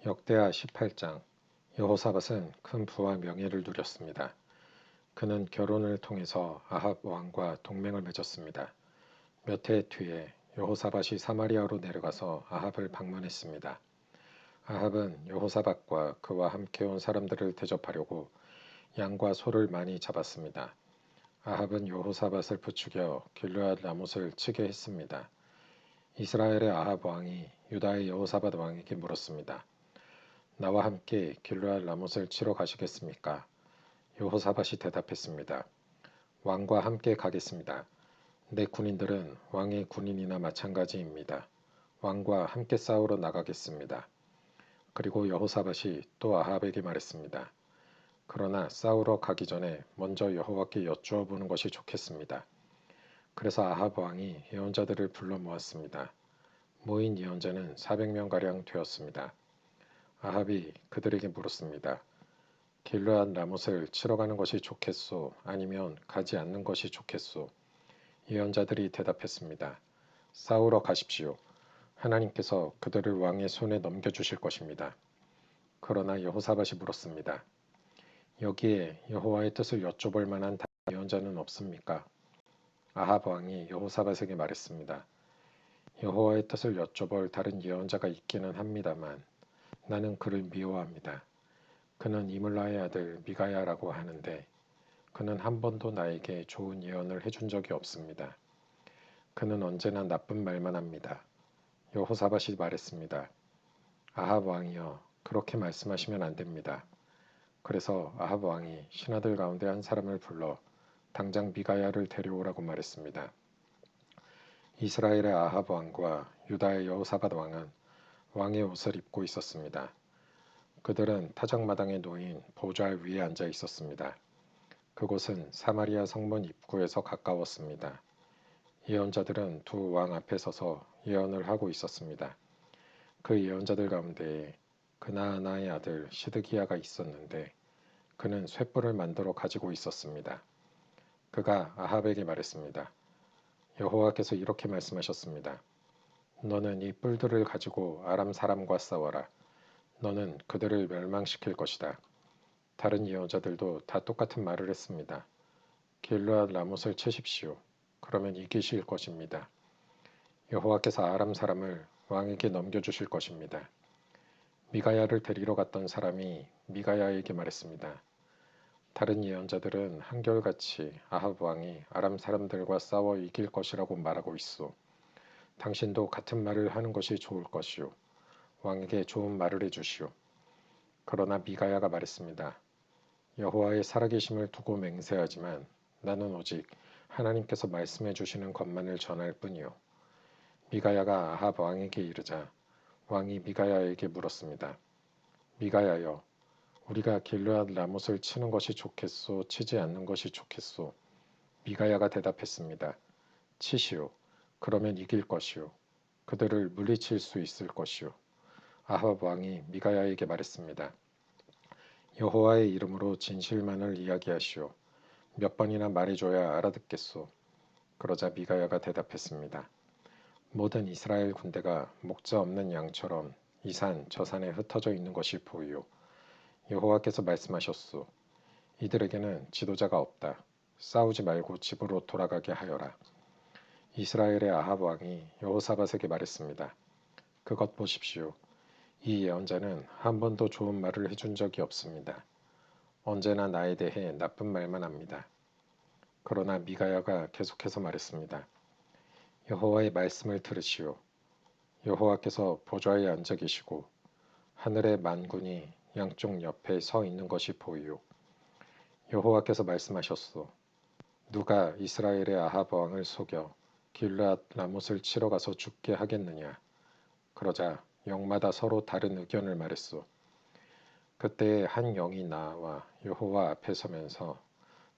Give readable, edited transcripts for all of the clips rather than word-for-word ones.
역대하 18장. 여호사밧은 큰 부와 명예를 누렸습니다. 그는 결혼을 통해서 아합 왕과 동맹을 맺었습니다. 몇 해 뒤에 여호사밧이 사마리아로 내려가서 아합을 방문했습니다. 아합은 여호사밧과 그와 함께 온 사람들을 대접하려고 양과 소를 많이 잡았습니다. 아합은 여호사밧을 부추겨 길르앗 라못을 치게 했습니다. 이스라엘의 아합 왕이 유다의 여호사밧 왕에게 물었습니다. 나와 함께 길르앗 라못을 치러 가시겠습니까? 여호사밧이 대답했습니다. 왕과 함께 가겠습니다. 내 군인들은 왕의 군인이나 마찬가지입니다. 왕과 함께 싸우러 나가겠습니다. 그리고 여호사밧이 또 아합에게 말했습니다. 그러나 싸우러 가기 전에 먼저 여호와께 여쭈어 보는 것이 좋겠습니다. 그래서 아합 왕이 예언자들을 불러 모았습니다. 모인 예언자는 400명가량 되었습니다. 아합이 그들에게 물었습니다. 길르앗 라못을 치러 가는 것이 좋겠소? 아니면 가지 않는 것이 좋겠소? 예언자들이 대답했습니다. 싸우러 가십시오. 하나님께서 그들을 왕의 손에 넘겨주실 것입니다. 그러나 여호사밧이 물었습니다. 여기에 여호와의 뜻을 여쭤볼 만한 다른 예언자는 없습니까? 아합 왕이 여호사밧에게 말했습니다. 여호와의 뜻을 여쭤볼 다른 예언자가 있기는 합니다만 나는 그를 미워합니다. 그는 이물라의 아들 미가야라고 하는데 그는 한 번도 나에게 좋은 예언을 해준 적이 없습니다. 그는 언제나 나쁜 말만 합니다. 여호사밧이 말했습니다. 아합 왕이여, 그렇게 말씀하시면 안 됩니다. 그래서 아합 왕이 신하들 가운데 한 사람을 불러 당장 미가야를 데려오라고 말했습니다. 이스라엘의 아합 왕과 유다의 여호사밧 왕은 왕의 옷을 입고 있었습니다. 그들은 타작마당에 놓인 보좌 위에 앉아 있었습니다. 그곳은 사마리아 성문 입구에서 가까웠습니다. 예언자들은 두 왕 앞에 서서 예언을 하고 있었습니다. 그 예언자들 가운데 그나아나의 아들 시드기야가 있었는데 그는 횃불을 만들어 가지고 있었습니다. 그가 아합에게 말했습니다. 여호와께서 이렇게 말씀하셨습니다. 너는 이 뿔들을 가지고 아람 사람과 싸워라. 너는 그들을 멸망시킬 것이다. 다른 예언자들도 다 똑같은 말을 했습니다. 길르앗 라못을 치십시오. 그러면 이기실 것입니다. 여호와께서 아람 사람을 왕에게 넘겨주실 것입니다. 미가야를 데리러 갔던 사람이 미가야에게 말했습니다. 다른 예언자들은 한결같이 아합 왕이 아람 사람들과 싸워 이길 것이라고 말하고 있소. 당신도 같은 말을 하는 것이 좋을 것이오. 왕에게 좋은 말을 해주시오. 그러나 미가야가 말했습니다. 여호와의 살아계심을 두고 맹세하지만 나는 오직 하나님께서 말씀해 주시는 것만을 전할 뿐이오. 미가야가 아합 왕에게 이르자 왕이 미가야에게 물었습니다. 미가야여, 우리가 길르앗 라못을 치는 것이 좋겠소, 치지 않는 것이 좋겠소? 미가야가 대답했습니다. 치시오. 그러면 이길 것이오. 그들을 물리칠 수 있을 것이오. 아합 왕이 미가야에게 말했습니다. 여호와의 이름으로 진실만을 이야기하시오. 몇 번이나 말해줘야 알아듣겠소. 그러자 미가야가 대답했습니다. 모든 이스라엘 군대가 목자 없는 양처럼 이 산 저 산에 흩어져 있는 것이 보이오. 여호와께서 말씀하셨소. 이들에게는 지도자가 없다. 싸우지 말고 집으로 돌아가게 하여라. 이스라엘의 아합 왕이 여호사밧에게 말했습니다. 그것 보십시오. 이 예언자는 한 번도 좋은 말을 해준 적이 없습니다. 언제나 나에 대해 나쁜 말만 합니다. 그러나 미가야가 계속해서 말했습니다. 여호와의 말씀을 들으시오. 여호와께서 보좌에 앉아 계시고 하늘의 만군이 양쪽 옆에 서 있는 것이 보이오. 여호와께서 말씀하셨소. 누가 이스라엘의 아합 왕을 속여 길르앗 라못을 치러 가서 죽게 하겠느냐. 그러자 영마다 서로 다른 의견을 말했소. 그때 한 영이 나와 여호와 앞에 서면서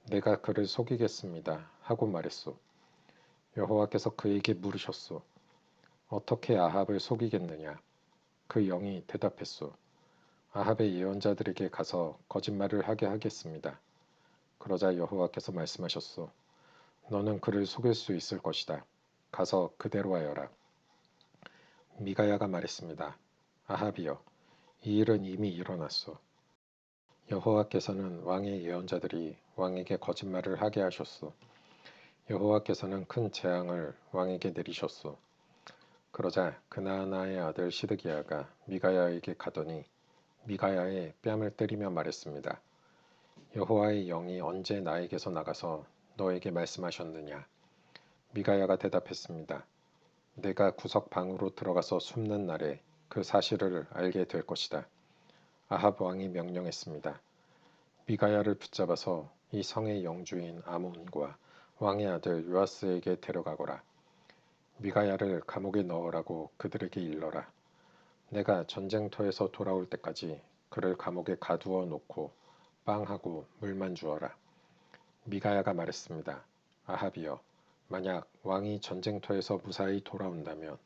내가 그를 속이겠습니다 하고 말했소. 여호와께서 그에게 물으셨소. 어떻게 아합을 속이겠느냐. 그 영이 대답했소. 아합의 예언자들에게 가서 거짓말을 하게 하겠습니다. 그러자 여호와께서 말씀하셨소. 너는 그를 속일 수 있을 것이다. 가서 그대로 하여라. 미가야가 말했습니다. 아합이여, 이 일은 이미 일어났소. 여호와께서는 왕의 예언자들이 왕에게 거짓말을 하게 하셨소. 여호와께서는 큰 재앙을 왕에게 내리셨소. 그러자 그나아나의 아들 시드기야가 미가야에게 가더니 미가야의 뺨을 때리며 말했습니다. 여호와의 영이 언제 나에게서 나가서 너에게 말씀하셨느냐? 미가야가 대답했습니다. 내가 구석 방으로 들어가서 숨는 날에 그 사실을 알게 될 것이다. 아합 왕이 명령했습니다. 미가야를 붙잡아서 이 성의 영주인 아몬과 왕의 아들 요아스에게 데려가거라. 미가야를 감옥에 넣으라고 그들에게 일러라. 내가 전쟁터에서 돌아올 때까지 그를 감옥에 가두어 놓고 빵하고 물만 주어라. 미가야가 말했습니다. 아합이여, 만약 왕이 전쟁터에서 무사히 돌아온다면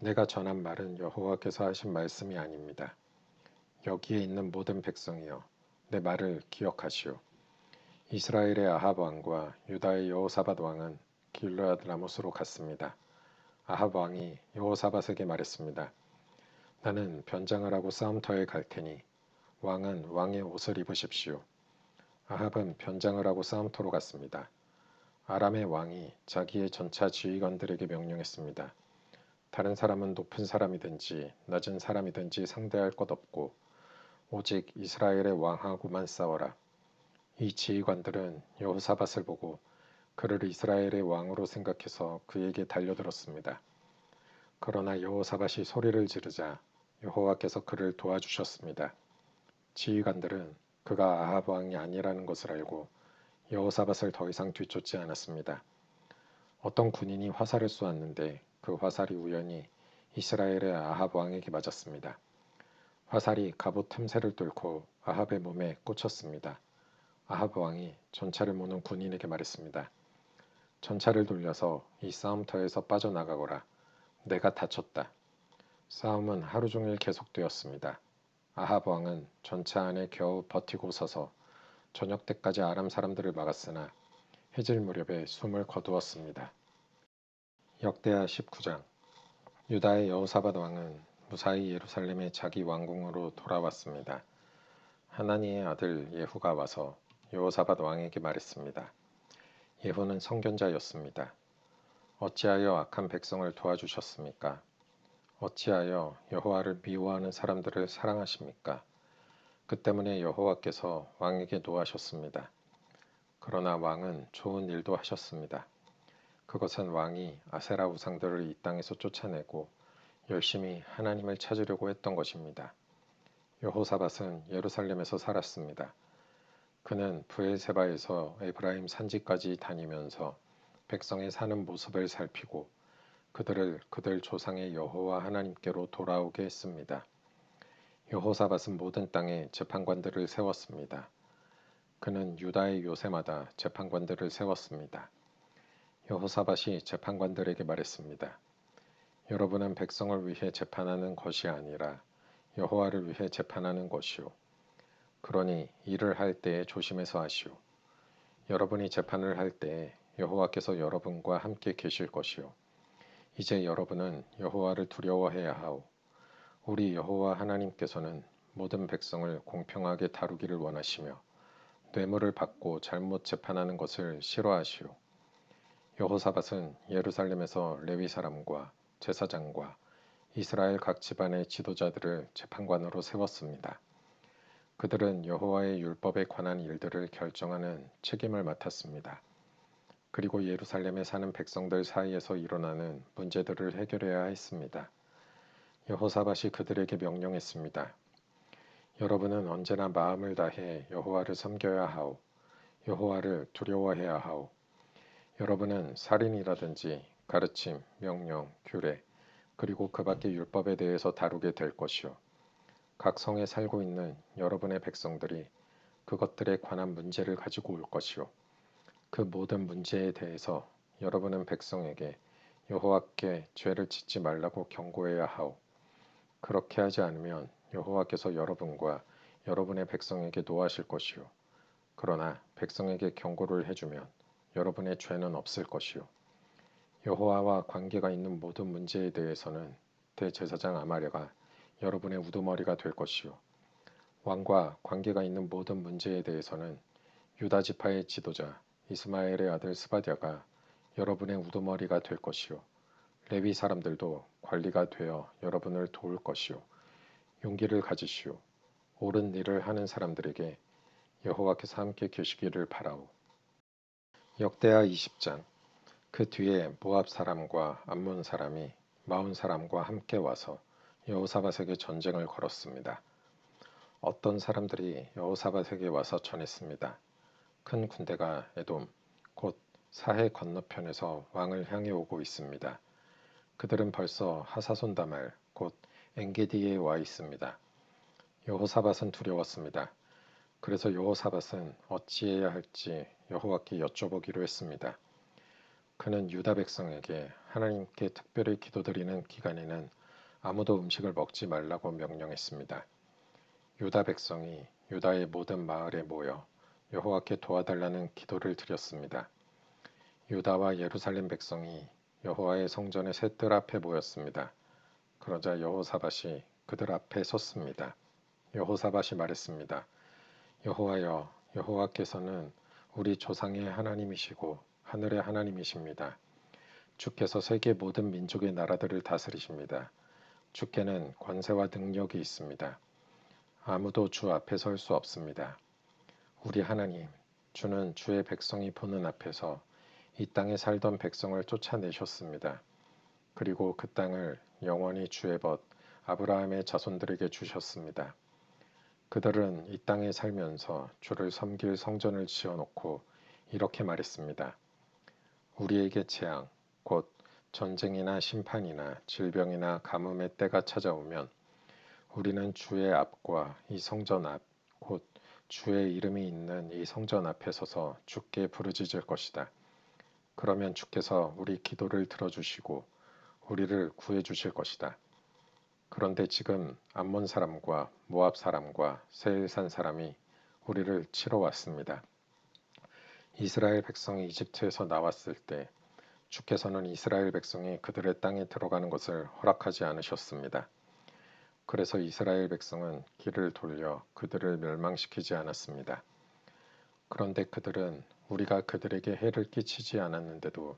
내가 전한 말은 여호와께서 하신 말씀이 아닙니다. 여기에 있는 모든 백성이여, 내 말을 기억하시오. 이스라엘의 아합 왕과 유다의 여호사밧 왕은 길르앗 라못으로 갔습니다. 아합 왕이 여호사밧에게 말했습니다. 나는 변장을 하고 싸움터에 갈 테니 왕은 왕의 옷을 입으십시오. 아합은 변장을 하고 싸움터로 갔습니다. 아람의 왕이 자기의 전차 지휘관들에게 명령했습니다. 다른 사람은 높은 사람이든지 낮은 사람이든지 상대할 것 없고 오직 이스라엘의 왕하고만 싸워라. 이 지휘관들은 여호사밧을 보고 그를 이스라엘의 왕으로 생각해서 그에게 달려들었습니다. 그러나 여호사밧이 소리를 지르자 여호와께서 그를 도와주셨습니다. 지휘관들은 그가 아합 왕이 아니라는 것을 알고 여호사밧을 더 이상 뒤쫓지 않았습니다. 어떤 군인이 화살을 쏘았는데 그 화살이 우연히 이스라엘의 아합 왕에게 맞았습니다. 화살이 갑옷 틈새를 뚫고 아합의 몸에 꽂혔습니다. 아합 왕이 전차를 모는 군인에게 말했습니다. 전차를 돌려서 이 싸움터에서 빠져나가거라. 내가 다쳤다. 싸움은 하루 종일 계속되었습니다. 아합 왕은 전차 안에 겨우 버티고 서서 저녁 때까지 아람 사람들을 막았으나 해질 무렵에 숨을 거두었습니다. 역대하 19장. 유다의 여호사밧 왕은 무사히 예루살렘의 자기 왕궁으로 돌아왔습니다. 하나니의 아들 예후가 와서 여호사밧 왕에게 말했습니다. 예후는 선견자였습니다. 어찌하여 악한 백성을 도와주셨습니까? 어찌하여 여호와를 미워하는 사람들을 사랑하십니까? 그 때문에 여호와께서 왕에게 노하셨습니다. 그러나 왕은 좋은 일도 하셨습니다. 그것은 왕이 아세라 우상들을 이 땅에서 쫓아내고 열심히 하나님을 찾으려고 했던 것입니다. 여호사밧은 예루살렘에서 살았습니다. 그는 브엘세바에서 에브라임 산지까지 다니면서 백성의 사는 모습을 살피고 그들을 그들 조상의 여호와 하나님께로 돌아오게 했습니다. 여호사밧은 모든 땅에 재판관들을 세웠습니다. 그는 유다의 요새마다 재판관들을 세웠습니다. 여호사밧이 재판관들에게 말했습니다. 여러분은 백성을 위해 재판하는 것이 아니라 여호와를 위해 재판하는 것이오. 그러니 일을 할 때에 조심해서 하시오. 여러분이 재판을 할 때에 여호와께서 여러분과 함께 계실 것이오. 이제 여러분은 여호와를 두려워해야 하오. 우리 여호와 하나님께서는 모든 백성을 공평하게 다루기를 원하시며 뇌물을 받고 잘못 재판하는 것을 싫어하시오. 여호사밧은 예루살렘에서 레위 사람과 제사장과 이스라엘 각 집안의 지도자들을 재판관으로 세웠습니다. 그들은 여호와의 율법에 관한 일들을 결정하는 책임을 맡았습니다. 그리고 예루살렘에 사는 백성들 사이에서 일어나는 문제들을 해결해야 했습니다. 여호사밧이 그들에게 명령했습니다. 여러분은 언제나 마음을 다해 여호와를 섬겨야 하오. 여호와를 두려워해야 하오. 여러분은 살인이라든지 가르침, 명령, 규례, 그리고 그 밖의 율법에 대해서 다루게 될 것이오. 각 성에 살고 있는 여러분의 백성들이 그것들에 관한 문제를 가지고 올 것이오. 그 모든 문제에 대해서 여러분은 백성에게 여호와께 죄를 짓지 말라고 경고해야 하오. 그렇게 하지 않으면 여호와께서 여러분과 여러분의 백성에게 노하실 것이오. 그러나 백성에게 경고를 해주면 여러분의 죄는 없을 것이오. 여호와와 관계가 있는 모든 문제에 대해서는 대제사장 아마랴가 여러분의 우두머리가 될 것이요. 왕과 관계가 있는 모든 문제에 대해서는 유다 지파의 지도자 이스마엘의 아들 스바랴가 여러분의 우두머리가 될 것이요. 레위 사람들도 관리가 되어 여러분을 도울 것이요. 용기를 가지시오. 옳은 일을 하는 사람들에게 여호와께서 함께 계시기를 바라오. 역대하 20장. 그 뒤에 모압 사람과 암몬 사람이 마온 사람과 함께 와서 여호사밧에게 전쟁을 걸었습니다. 어떤 사람들이 여호사밧에게 와서 전했습니다. 큰 군대가 에돔, 곧 사해 건너편에서 왕을 향해 오고 있습니다. 그들은 벌써 하사손다말, 곧 엔게디에 와 있습니다. 여호사밧은 두려웠습니다. 그래서 여호사밧은 어찌해야 할지 여호와께 여쭤보기로 했습니다. 그는 유다 백성에게 하나님께 특별히 기도드리는 기간에는 아무도 음식을 먹지 말라고 명령했습니다. 유다 백성이 유다의 모든 마을에 모여 여호와께 도와달라는 기도를 드렸습니다. 유다와 예루살렘 백성이 여호와의 성전의 셋들 앞에 모였습니다. 그러자 여호사밧이 그들 앞에 섰습니다. 여호사밧이 말했습니다. 여호와여, 여호와께서는 우리 조상의 하나님이시고 하늘의 하나님이십니다. 주께서 세계 모든 민족의 나라들을 다스리십니다. 주께는 권세와 능력이 있습니다. 아무도 주 앞에 설 수 없습니다. 우리 하나님, 주는 주의 백성이 보는 앞에서 이 땅에 살던 백성을 쫓아내셨습니다. 그리고 그 땅을 영원히 주의 벗 아브라함의 자손들에게 주셨습니다. 그들은 이 땅에 살면서 주를 섬길 성전을 지어놓고 이렇게 말했습니다. 우리에게 재앙, 곧 전쟁이나 심판이나 질병이나 가뭄의 때가 찾아오면 우리는 주의 앞과 이 성전 앞, 곧 주의 이름이 있는 이 성전 앞에 서서 주께 부르짖을 것이다. 그러면 주께서 우리 기도를 들어주시고 우리를 구해주실 것이다. 그런데 지금 암몬 사람과 모압 사람과 세일산 사람이 우리를 치러 왔습니다. 이스라엘 백성이 이집트에서 나왔을 때 주께서는 이스라엘 백성이 그들의 땅에 들어가는 것을 허락하지 않으셨습니다. 그래서 이스라엘 백성은 길을 돌려 그들을 멸망시키지 않았습니다. 그런데 그들은 우리가 그들에게 해를 끼치지 않았는데도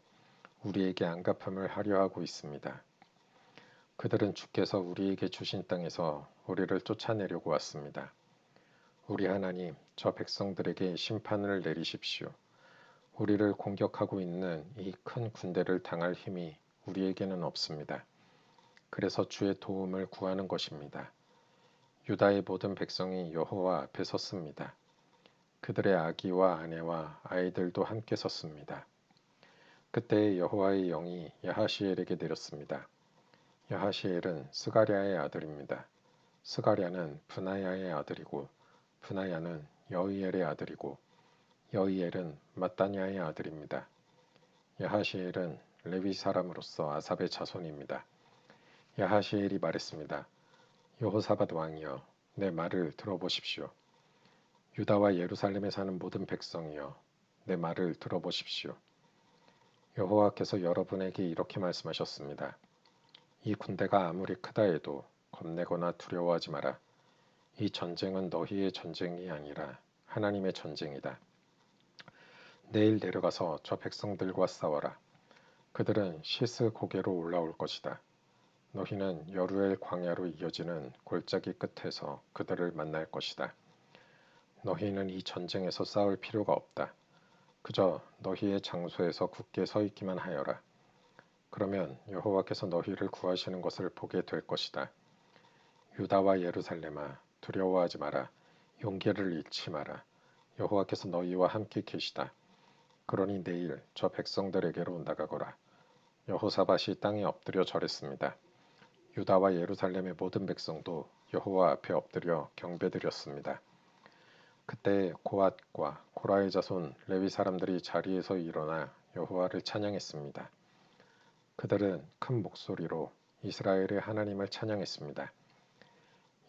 우리에게 안갚음을 하려 하고 있습니다. 그들은 주께서 우리에게 주신 땅에서 우리를 쫓아내려고 왔습니다. 우리 하나님, 저 백성들에게 심판을 내리십시오. 우리를 공격하고 있는 이 큰 군대를 당할 힘이 우리에게는 없습니다. 그래서 주의 도움을 구하는 것입니다. 유다의 모든 백성이 여호와 앞에 섰습니다. 그들의 아기와 아내와 아이들도 함께 섰습니다. 그때 여호와의 영이 야하시엘에게 내렸습니다. 야하시엘은 스가랴의 아들입니다. 스가랴는 브나야의 아들이고 브나야는 여이엘의 아들이고 여이엘은 마따냐의 아들입니다. 야하시엘은 레위 사람으로서 아삽의 자손입니다. 야하시엘이 말했습니다. 여호사밧 왕이여, 내 말을 들어보십시오. 유다와 예루살렘에 사는 모든 백성이여, 내 말을 들어보십시오. 여호와께서 여러분에게 이렇게 말씀하셨습니다. 이 군대가 아무리 크다 해도 겁내거나 두려워하지 마라. 이 전쟁은 너희의 전쟁이 아니라 하나님의 전쟁이다. 내일 내려가서 저 백성들과 싸워라. 그들은 시스 고개로 올라올 것이다. 너희는 여루엘 광야로 이어지는 골짜기 끝에서 그들을 만날 것이다. 너희는 이 전쟁에서 싸울 필요가 없다. 그저 너희의 장소에서 굳게 서 있기만 하여라. 그러면 여호와께서 너희를 구하시는 것을 보게 될 것이다. 유다와 예루살렘아, 두려워하지 마라. 용기를 잃지 마라. 여호와께서 너희와 함께 계시다. 그러니 내일 저 백성들에게로 나가거라. 여호사밧이 땅에 엎드려 절했습니다. 유다와 예루살렘의 모든 백성도 여호와 앞에 엎드려 경배드렸습니다. 그때 고앗과 고라의 자손 레위 사람들이 자리에서 일어나 여호와를 찬양했습니다. 그들은 큰 목소리로 이스라엘의 하나님을 찬양했습니다.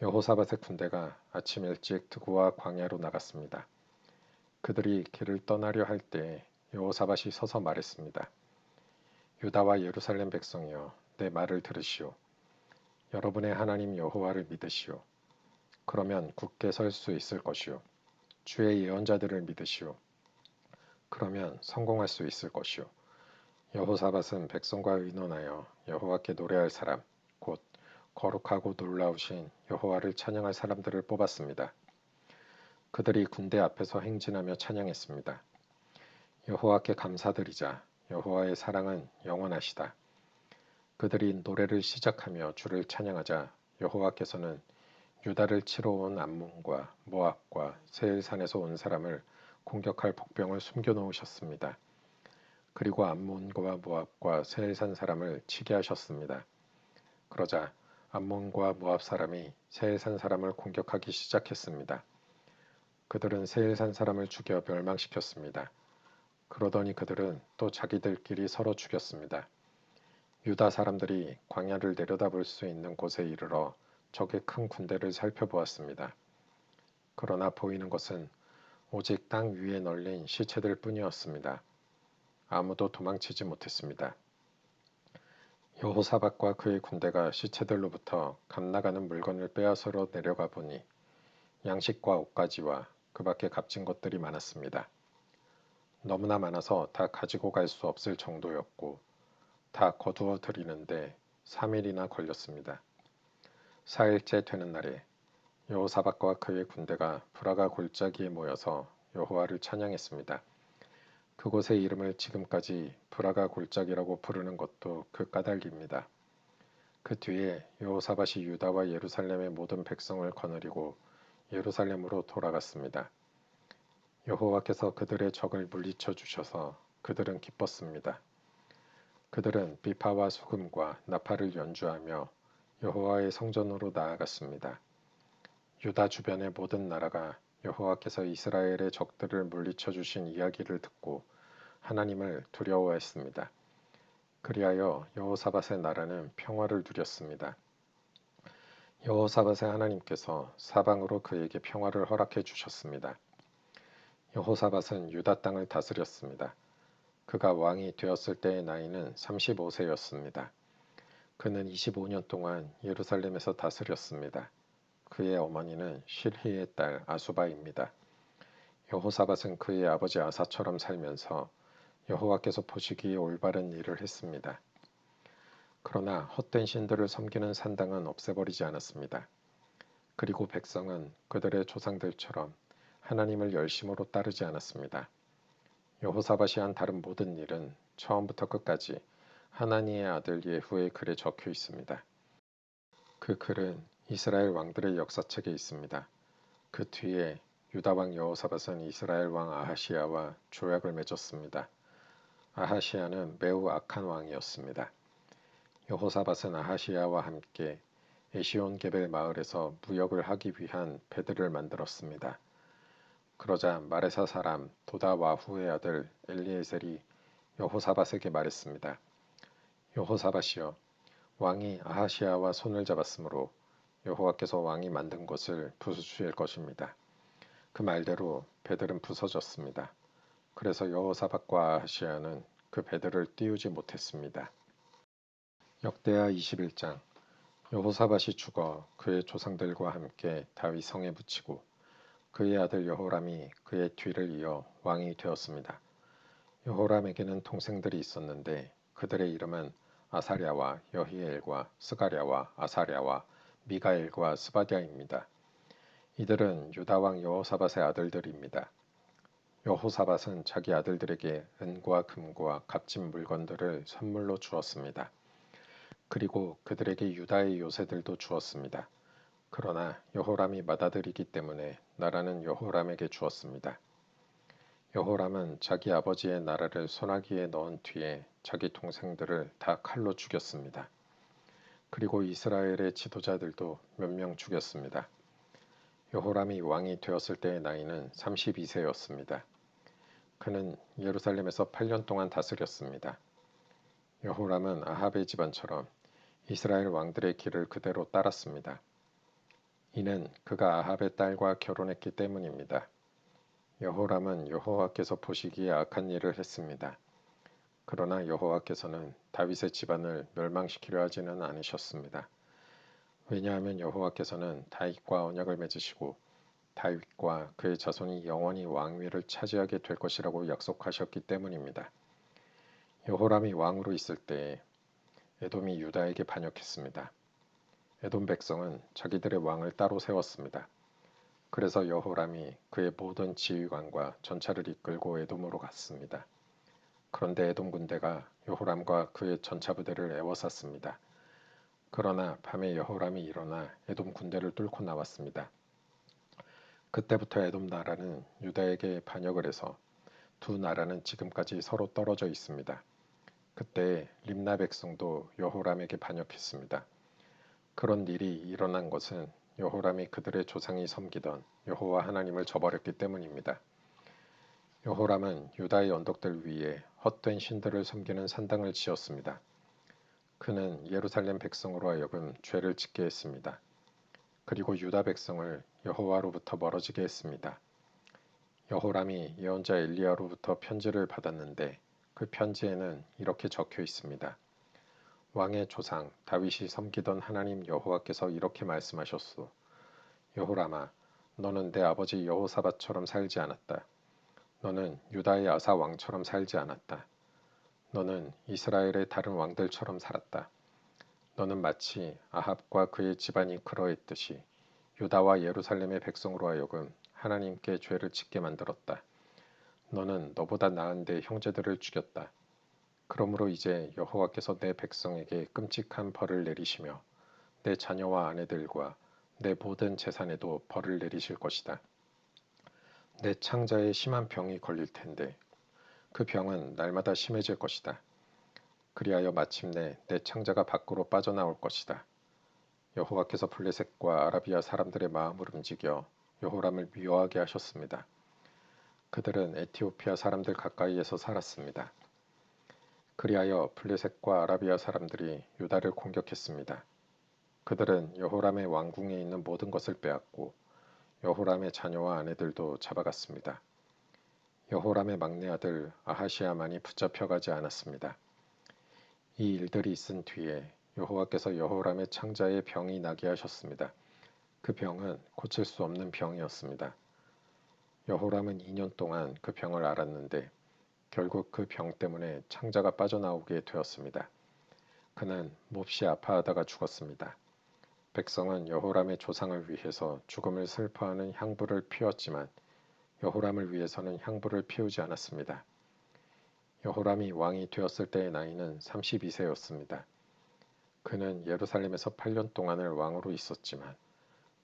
여호사밧의 군대가 아침 일찍 드고와 광야로 나갔습니다. 그들이 길을 떠나려 할 때 여호사밧이 서서 말했습니다. 유다와 예루살렘 백성이여, 내 말을 들으시오. 여러분의 하나님 여호와를 믿으시오. 그러면 굳게 설 수 있을 것이오. 주의 예언자들을 믿으시오. 그러면 성공할 수 있을 것이오. 여호사밧은 백성과 의논하여 여호와께 노래할 사람, 곧 거룩하고 놀라우신 여호와를 찬양할 사람들을 뽑았습니다. 그들이 군대 앞에서 행진하며 찬양했습니다. 여호와께 감사드리자. 여호와의 사랑은 영원하시다. 그들이 노래를 시작하며 주를 찬양하자 여호와께서는 유다를 치러 온 암몬과 모압과 세일산에서 온 사람을 공격할 복병을 숨겨놓으셨습니다. 그리고 암몬과 모압과 세일산 사람을 치게 하셨습니다. 그러자 암몬과 모압 사람이 세일산 사람을 공격하기 시작했습니다. 그들은 세일산 사람을 죽여 멸망시켰습니다. 그러더니 그들은 또 자기들끼리 서로 죽였습니다. 유다 사람들이 광야를 내려다볼 수 있는 곳에 이르러 적의 큰 군대를 살펴보았습니다. 그러나 보이는 것은 오직 땅 위에 널린 시체들 뿐이었습니다. 아무도 도망치지 못했습니다. 여호사밧과 그의 군대가 시체들로부터 갓나가는 물건을 빼앗으러 내려가 보니 양식과 옷가지와 그 밖에 값진 것들이 많았습니다. 너무나 많아서 다 가지고 갈 수 없을 정도였고 다 거두어 들이는데 3일이나 걸렸습니다. 4일째 되는 날에 여호사밧과 그의 군대가 브라가 골짜기에 모여서 여호와를 찬양했습니다. 그곳의 이름을 지금까지 브라가 골짜기라고 부르는 것도 그 까닭입니다. 그 뒤에 여호사밧이 유다와 예루살렘의 모든 백성을 거느리고 예루살렘으로 돌아갔습니다. 여호와께서 그들의 적을 물리쳐 주셔서 그들은 기뻤습니다. 그들은 비파와 수금과 나팔을 연주하며 여호와의 성전으로 나아갔습니다. 유다 주변의 모든 나라가 여호와께서 이스라엘의 적들을 물리쳐 주신 이야기를 듣고 하나님을 두려워했습니다. 그리하여 여호사밧의 나라는 평화를 누렸습니다. 여호사밧의 하나님께서 사방으로 그에게 평화를 허락해 주셨습니다. 여호사밧은 유다 땅을 다스렸습니다. 그가 왕이 되었을 때의 나이는 35세였습니다. 그는 25년 동안 예루살렘에서 다스렸습니다. 그의 어머니는 실히의 딸 아수바입니다. 여호사밧은 그의 아버지 아사처럼 살면서 여호와께서 보시기에 올바른 일을 했습니다. 그러나 헛된 신들을 섬기는 산당은 없애버리지 않았습니다. 그리고 백성은 그들의 조상들처럼 하나님을 열심으로 따르지 않았습니다. 여호사밧이 한 다른 모든 일은 처음부터 끝까지 하나니의 아들 예후의 글에 적혀 있습니다. 그 글은 이스라엘 왕들의 역사책에 있습니다. 그 뒤에 유다 왕 여호사밧은 이스라엘 왕 아하시야와 조약을 맺었습니다. 아하시야는 매우 악한 왕이었습니다. 여호사밧은 아하시야와 함께 에시온게벨 마을에서 무역을 하기 위한 배들을 만들었습니다. 그러자 마레사 사람 도다와후의 아들 엘리에셀이 여호사밧에게 말했습니다. 여호사밧이여, 왕이 아하시야와 손을 잡았으므로 여호와께서 왕이 만든 것을 부수실 것입니다. 그 말대로 배들은 부서졌습니다. 그래서 여호사밧과 아하시야는 그 배들을 띄우지 못했습니다. 역대하 21장. 여호사밧이 죽어 그의 조상들과 함께 다윗 성에 묻히고 그의 아들 여호람이 그의 뒤를 이어 왕이 되었습니다. 여호람에게는 동생들이 있었는데 그들의 이름은 아사랴와 여히엘과 스가랴와 아사랴와 미가엘과 스바디아입니다. 이들은 유다 왕 여호사밧의 아들들입니다. 여호사밧은 자기 아들들에게 은과 금과 값진 물건들을 선물로 주었습니다. 그리고 그들에게 유다의 요새들도 주었습니다. 그러나 여호람이 맏아들이기 때문에 나라는 여호람에게 주었습니다. 여호람은 자기 아버지의 나라를 손아귀에 넣은 뒤에 자기 동생들을 다 칼로 죽였습니다. 그리고 이스라엘의 지도자들도 몇 명 죽였습니다. 여호람이 왕이 되었을 때의 나이는 32세였습니다. 그는 예루살렘에서 8년 동안 다스렸습니다. 여호람은 아합의 집안처럼 이스라엘 왕들의 길을 그대로 따랐습니다. 이는 그가 아합의 딸과 결혼했기 때문입니다. 여호람은 여호와께서 보시기에 악한 일을 했습니다. 그러나 여호와께서는 다윗의 집안을 멸망시키려 하지는 않으셨습니다. 왜냐하면 여호와께서는 다윗과 언약을 맺으시고 다윗과 그의 자손이 영원히 왕위를 차지하게 될 것이라고 약속하셨기 때문입니다. 여호람이 왕으로 있을 때 에돔이 유다에게 반역했습니다. 에돔 백성은 자기들의 왕을 따로 세웠습니다. 그래서 여호람이 그의 모든 지휘관과 전차를 이끌고 에돔으로 갔습니다. 그런데 에돔 군대가 여호람과 그의 전차 부대를 에워쌌습니다. 그러나 밤에 여호람이 일어나 에돔 군대를 뚫고 나왔습니다. 그때부터 에돔 나라는 유다에게 반역을 해서 두 나라는 지금까지 서로 떨어져 있습니다. 그때 림나 백성도 여호람에게 반역했습니다. 그런 일이 일어난 것은 여호람이 그들의 조상이 섬기던 여호와 하나님을 저버렸기 때문입니다. 여호람은 유다의 언덕들 위에 헛된 신들을 섬기는 산당을 지었습니다. 그는 예루살렘 백성으로 하여금 죄를 짓게 했습니다. 그리고 유다 백성을 여호와로부터 멀어지게 했습니다. 여호람이 예언자 엘리야로부터 편지를 받았는데 그 편지에는 이렇게 적혀 있습니다. 왕의 조상 다윗이 섬기던 하나님 여호와께서 이렇게 말씀하셨소. 여호람아, 너는 내 아버지 여호사밧처럼 살지 않았다. 너는 유다의 아사 왕처럼 살지 않았다. 너는 이스라엘의 다른 왕들처럼 살았다. 너는 마치 아합과 그의 집안이 그러했듯이 유다와 예루살렘의 백성으로 하여금 하나님께 죄를 짓게 만들었다. 너는 너보다 나은 내 형제들을 죽였다. 그러므로 이제 여호와께서 내 백성에게 끔찍한 벌을 내리시며 내 자녀와 아내들과 내 모든 재산에도 벌을 내리실 것이다. 내 창자에 심한 병이 걸릴 텐데 그 병은 날마다 심해질 것이다. 그리하여 마침내 내 창자가 밖으로 빠져나올 것이다. 여호와께서 블레셋과 아라비아 사람들의 마음을 움직여 여호람을 미워하게 하셨습니다. 그들은 에티오피아 사람들 가까이에서 살았습니다. 그리하여 블레셋과 아라비아 사람들이 유다를 공격했습니다. 그들은 여호람의 왕궁에 있는 모든 것을 빼앗고 여호람의 자녀와 아내들도 잡아갔습니다. 여호람의 막내 아들 아하시야만이 붙잡혀가지 않았습니다. 이 일들이 있은 뒤에 여호와께서 여호람의 창자에 병이 나게 하셨습니다. 그 병은 고칠 수 없는 병이었습니다. 여호람은 2년 동안 그 병을 앓았는데 결국 그 병 때문에 창자가 빠져나오게 되었습니다. 그는 몹시 아파하다가 죽었습니다. 백성은 여호람의 조상을 위해서 죽음을 슬퍼하는 향부를 피웠지만 여호람을 위해서는 향부를 피우지 않았습니다. 여호람이 왕이 되었을 때의 나이는 32세였습니다. 그는 예루살렘에서 8년 동안을 왕으로 있었지만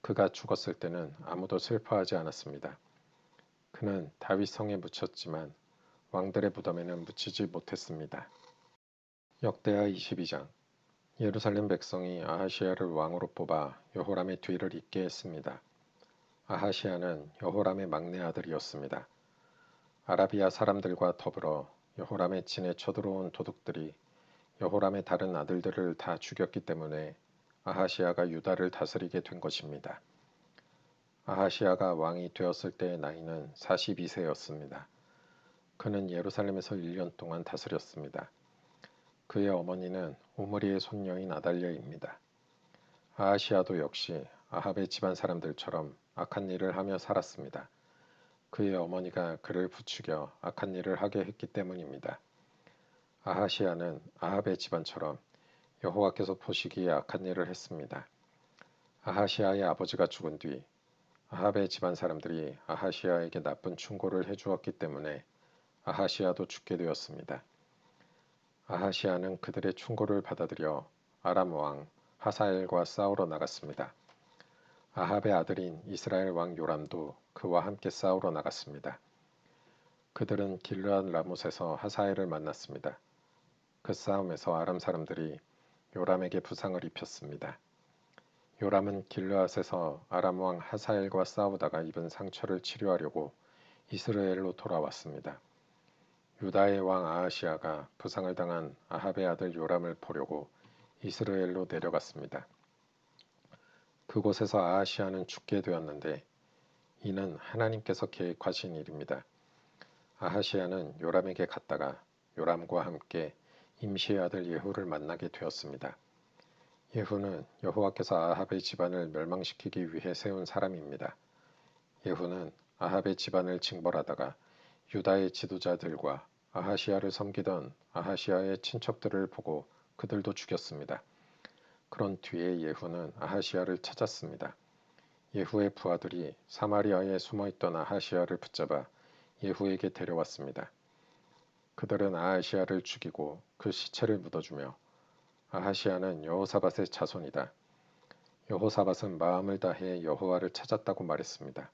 그가 죽었을 때는 아무도 슬퍼하지 않았습니다. 그는 다윗 성에 묻혔지만 왕들의 무덤에는 묻히지 못했습니다. 역대하 22장 예루살렘 백성이 아하시야를 왕으로 뽑아 여호람의 뒤를 잇게 했습니다. 아하시야는 여호람의 막내 아들이었습니다. 아라비아 사람들과 더불어 여호람의 진에 쳐들어온 도둑들이 여호람의 다른 아들들을 다 죽였기 때문에 아하시야가 유다를 다스리게 된 것입니다. 아하시야가 왕이 되었을 때의 나이는 42세였습니다. 그는 예루살렘에서 1년 동안 다스렸습니다. 그의 어머니는 오므리의 손녀인 아달랴입니다. 아하시야도 역시 아합의 집안 사람들처럼 악한 일을 하며 살았습니다. 그의 어머니가 그를 부추겨 악한 일을 하게 했기 때문입니다. 아하시야는 아합의 집안처럼 여호와께서 보시기에 악한 일을 했습니다. 아하시야의 아버지가 죽은 뒤 아합의 집안 사람들이 아하시야에게 나쁜 충고를 해주었기 때문에 아하시야도 죽게 되었습니다. 아하시야는 그들의 충고를 받아들여 아람 왕 하사엘과 싸우러 나갔습니다. 아합의 아들인 이스라엘 왕 요람도 그와 함께 싸우러 나갔습니다. 그들은 길르앗 라못에서 하사엘을 만났습니다. 그 싸움에서 아람 사람들이 요람에게 부상을 입혔습니다. 요람은 길르앗에서 아람 왕 하사엘과 싸우다가 입은 상처를 치료하려고 이스라엘로 돌아왔습니다. 유다의 왕 아하시야가 부상을 당한 아합의 아들 요람을 보려고 이스라엘로 내려갔습니다. 그곳에서 아하시야는 죽게 되었는데 이는 하나님께서 계획하신 일입니다. 아하시야는 요람에게 갔다가 요람과 함께 임시의 아들 예후를 만나게 되었습니다. 예후는 여호와께서 아합의 집안을 멸망시키기 위해 세운 사람입니다. 예후는 아합의 집안을 징벌하다가 유다의 지도자들과 아하시아를 섬기던 아하시아의 친척들을 보고 그들도 죽였습니다. 그런 뒤에 예후는 아하시아를 찾았습니다. 예후의 부하들이 사마리아에 숨어있던 아하시아를 붙잡아 예후에게 데려왔습니다. 그들은 아하시아를 죽이고 그 시체를 묻어주며 아하시아는 여호사밧의 자손이다. 여호사밧은 마음을 다해 여호와를 찾았다고 말했습니다.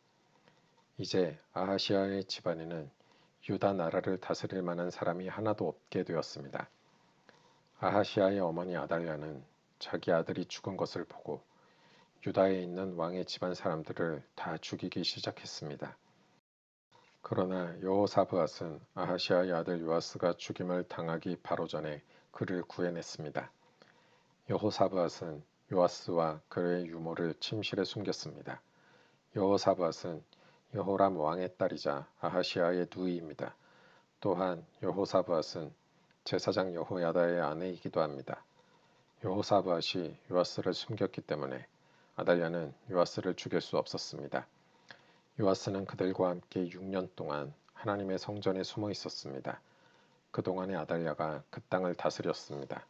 이제 아하시아의 집안에는 유다 나라를 다스릴 만한 사람이 하나도 없게 되었습니다. 아하시아의 어머니 아달랴는 자기 아들이 죽은 것을 보고 유다에 있는 왕의 집안 사람들을 다 죽이기 시작했습니다. 그러나 여호사브앗은 아하시아의 아들 요아스가 죽임을 당하기 바로 전에 그를 구해냈습니다. 여호사브앗은 요아스와 그의 유모를 침실에 숨겼습니다. 여호사브앗은 여호람 왕의 딸이자 아하시아의 누이입니다. 또한 여호사브앗은 제사장 여호야다의 아내이기도 합니다. 여호사브앗이 요아스를 숨겼기 때문에 아달랴는 요아스를 죽일 수 없었습니다. 요아스는 그들과 함께 6년 동안 하나님의 성전에 숨어 있었습니다. 그동안에 아달랴가 그 땅을 다스렸습니다.